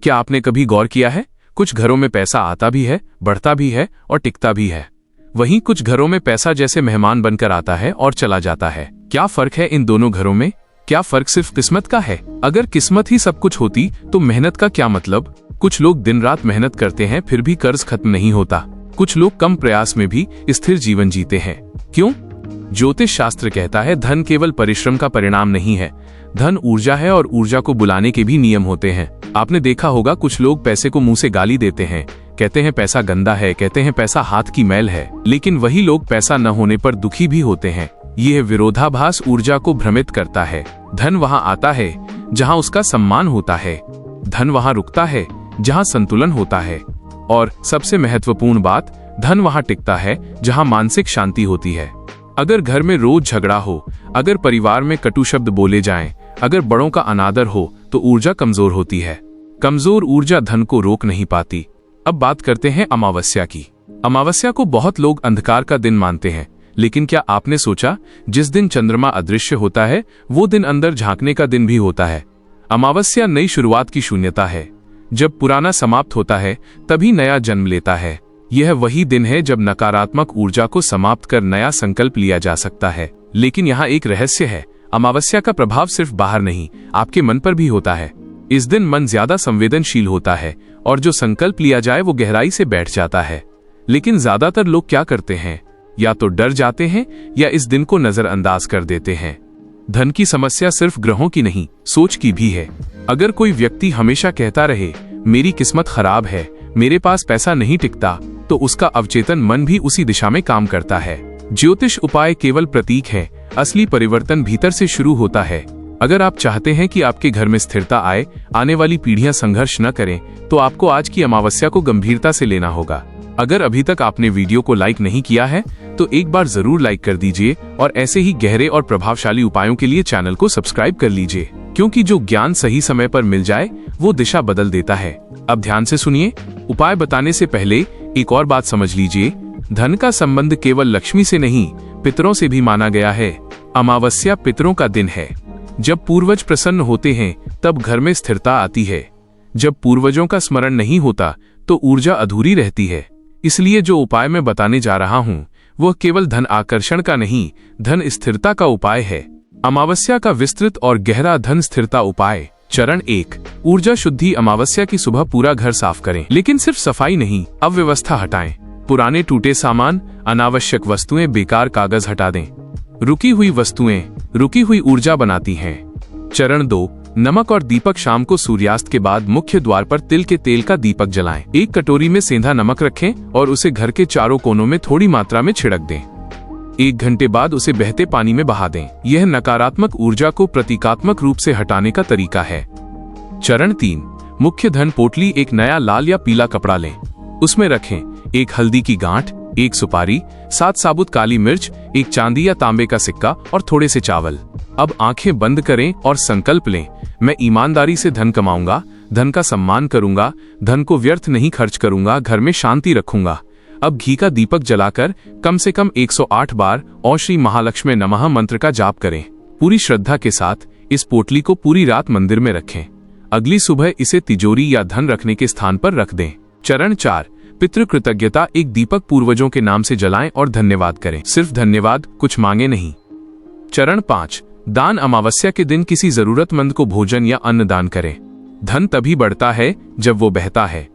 क्या आपने कभी गौर किया है, कुछ घरों में पैसा आता भी है, बढ़ता भी है और टिकता भी है। वहीं कुछ घरों में पैसा जैसे मेहमान बनकर आता है और चला जाता है। क्या फर्क है इन दोनों घरों में? क्या फर्क सिर्फ किस्मत का है? अगर किस्मत ही सब कुछ होती तो मेहनत का क्या मतलब? कुछ लोग दिन रात मेहनत करते हैं फिर भी कर्ज खत्म नहीं होता। कुछ लोग कम प्रयास में भी स्थिर जीवन जीते हैं। क्यों? ज्योतिष शास्त्र कहता है धन केवल परिश्रम का परिणाम नहीं है, धन ऊर्जा है और ऊर्जा को बुलाने के भी नियम होते हैं। आपने देखा होगा कुछ लोग पैसे को मुंह से गाली देते हैं, कहते हैं पैसा गंदा है, कहते हैं पैसा हाथ की मैल है, लेकिन वही लोग पैसा न होने पर दुखी भी होते हैं। यह विरोधाभास ऊर्जा को भ्रमित करता है। धन वहां आता है जहां उसका सम्मान होता है, धन वहां रुकता है जहां संतुलन होता है, और सबसे महत्वपूर्ण बात, धन वहां टिकता है जहां मानसिक शांति होती है। अगर घर में रोज झगड़ा हो, अगर परिवार में कटु शब्द बोले जाएं, अगर बड़ों का अनादर हो तो ऊर्जा कमजोर होती है। कमजोर ऊर्जा धन को रोक नहीं पाती। अब बात करते हैं अमावस्या की। अमावस्या को बहुत लोग अंधकार का दिन मानते हैं, लेकिन क्या आपने सोचा जिस दिन चंद्रमा अदृश्य होता है वो दिन अंदर झांकने का दिन भी होता है। अमावस्या नई शुरुआत की शून्यता है। जब पुराना समाप्त होता है तभी नया जन्म लेता है। यह वही दिन है जब नकारात्मक ऊर्जा को समाप्त कर नया संकल्प लिया जा सकता है। लेकिन यहाँ एक रहस्य है, अमावस्या का प्रभाव सिर्फ बाहर नहीं, आपके मन पर भी होता है। इस दिन मन ज्यादा संवेदनशील होता है और जो संकल्प लिया जाए वो गहराई से बैठ जाता है। लेकिन ज्यादातर लोग क्या करते हैं, या तो डर जाते हैं या इस दिन को नजरअंदाज कर देते हैं। धन की समस्या सिर्फ ग्रहों की नहीं, सोच की भी है। अगर कोई व्यक्ति हमेशा कहता रहे मेरी किस्मत खराब है, मेरे पास पैसा नहीं टिकता, तो उसका अवचेतन मन भी उसी दिशा में काम करता है। ज्योतिष उपाय केवल प्रतीक है, असली परिवर्तन भीतर से शुरू होता है। अगर आप चाहते हैं कि आपके घर में स्थिरता आए, आने वाली पीढ़ियां संघर्ष न करें, तो आपको आज की अमावस्या को गंभीरता से लेना होगा। अगर अभी तक आपने वीडियो को लाइक नहीं किया है तो एक बार जरूर लाइक कर दीजिए और ऐसे ही गहरे और प्रभावशाली उपायों के लिए चैनल को सब्सक्राइब कर लीजिए, क्योंकि जो ज्ञान सही समय पर मिल जाए वो दिशा बदल देता है। अब ध्यान से सुनिए। उपाय बताने से पहले एक और बात समझ लीजिए, धन का संबंध केवल लक्ष्मी से नहीं, पितरों से भी माना गया है। अमावस्या पितरों का दिन है। जब पूर्वज प्रसन्न होते हैं तब घर में स्थिरता आती है। जब पूर्वजों का स्मरण नहीं होता तो ऊर्जा अधूरी रहती है। इसलिए जो उपाय मैं बताने जा रहा हूँ वह केवल धन आकर्षण का नहीं, धन स्थिरता का उपाय है। अमावस्या का विस्तृत और गहरा धन स्थिरता उपाय। चरण 1, ऊर्जा शुद्धि। अमावस्या की सुबह पूरा घर साफ करें, लेकिन सिर्फ सफाई नहीं, अव्यवस्था हटाएं। पुराने टूटे सामान, अनावश्यक वस्तुएं, बेकार कागज हटा दें। रुकी हुई वस्तुएं रुकी हुई ऊर्जा बनाती हैं। चरण 2, नमक और दीपक। शाम को सूर्यास्त के बाद मुख्य द्वार पर तिल के तेल का दीपक जलाएं। एक कटोरी में सेंधा नमक रखें और उसे घर के चारों कोनों में थोड़ी मात्रा में छिड़क दें। 1 घंटे बाद उसे बहते पानी में बहा दें। यह नकारात्मक ऊर्जा को प्रतीकात्मक रूप से हटाने का तरीका है। चरण 3, मुख्य धन पोटली। एक नया लाल या पीला कपड़ा लें, उसमें रखें 1 हल्दी की गांठ, 1 सुपारी, 7 साबुत काली मिर्च, 1 चांदी या तांबे का सिक्का और थोड़े से चावल। अब आंखें बंद करें और संकल्प लें, मैं ईमानदारी से धन कमाऊंगा, धन का सम्मान करूंगा, धन को व्यर्थ नहीं खर्च करूंगा, घर में शांति रखूंगा। अब घी का दीपक जलाकर कम से कम 108 बार ओम श्री महालक्ष्मी नमः मंत्र का जाप करें। पूरी श्रद्धा के साथ इस पोटली को पूरी रात मंदिर में रखें। अगली सुबह इसे तिजोरी या धन रखने के स्थान पर रख दें। चरण 4, पितृ कृतज्ञता। एक दीपक पूर्वजों के नाम से जलाएं और धन्यवाद करें। सिर्फ धन्यवाद, कुछ मांगे नहीं। चरण 5, दान। अमावस्या के दिन किसी जरूरतमंद को भोजन या अन्न दान करें। धन तभी बढ़ता है जब वो बहता है।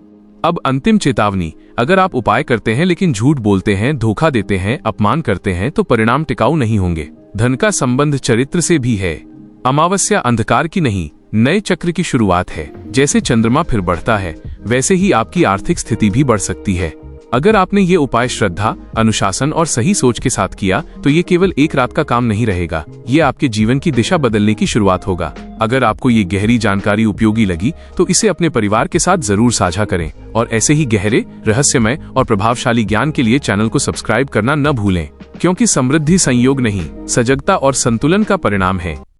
अब अंतिम चेतावनी, अगर आप उपाय करते हैं लेकिन झूठ बोलते हैं, धोखा देते हैं, अपमान करते हैं तो परिणाम टिकाऊ नहीं होंगे। धन का संबंध चरित्र से भी है। अमावस्या अंधकार की नहीं, नए चक्र की शुरुआत है। जैसे चंद्रमा फिर बढ़ता है वैसे ही आपकी आर्थिक स्थिति भी बढ़ सकती है। अगर आपने ये उपाय श्रद्धा, अनुशासन और सही सोच के साथ किया तो ये केवल एक रात का काम नहीं रहेगा, ये आपके जीवन की दिशा बदलने की शुरुआत होगा। अगर आपको ये गहरी जानकारी उपयोगी लगी तो इसे अपने परिवार के साथ जरूर साझा करें और ऐसे ही गहरे, रहस्यमय और प्रभावशाली ज्ञान के लिए चैनल को सब्सक्राइब करना न भूलें, क्योंकि समृद्धि संयोग नहीं, सजगता और संतुलन का परिणाम है।